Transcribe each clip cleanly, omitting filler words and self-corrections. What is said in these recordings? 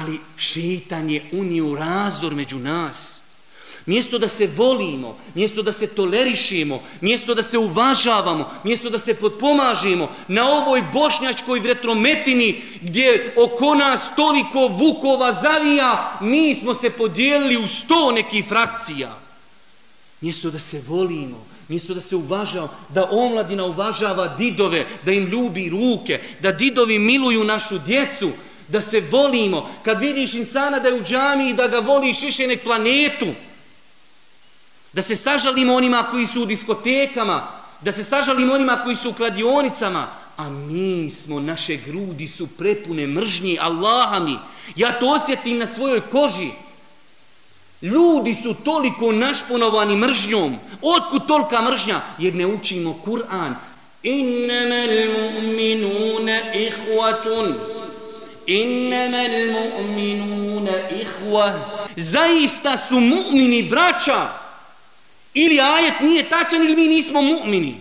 Ali šeitan je unio razdor među nas. Mjesto da se volimo, mjesto da se tolerišemo, mjesto da se uvažavamo, mjesto da se potpomažemo na ovoj bošnjačkoj vjetrometini gdje oko nas toliko vukova zavija, mi smo se podijelili u 100 nekih frakcija. Mjesto da se volimo, mjesto da se uvažava, da omladina uvažava didove, da im ljubi ruke, da didovi miluju našu djecu, da se volimo. Kad vidiš insana da je u džamiji, da ga voliš više nek planetu. Da se sažalimo onima koji su u diskotekama, da se sažalimo onima koji su u kladionicama, a mi smo, naše grudi su prepune mržnje, Allaha mi. Ja to osjetim na svojoj koži. Ljudi su toliko našponovani mržnjom. Otkud tolika mržnja? Jer ne učimo Kur'an. Innamal mu'minuna ihwatun. Innamal mu'minuna ihwa. Zaista su mu'mini braća. Ili ajet nije tačan ili mi nismo mu'mini.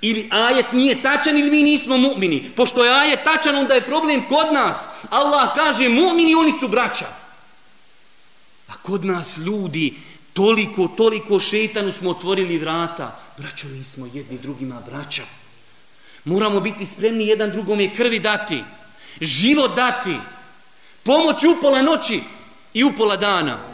Ili ajet nije tačan ili mi nismo mu'mini. Pošto je ajet tačan, onda je problem kod nas. Allah kaže mu'mini, oni su braća. A kod nas ljudi, toliko šejtanu smo otvorili vrata. Braćo, mi smo jedni drugima braća. Moramo biti spremni jedan drugome krvi dati. Život dati. Pomoći u pola noći i u pola dana.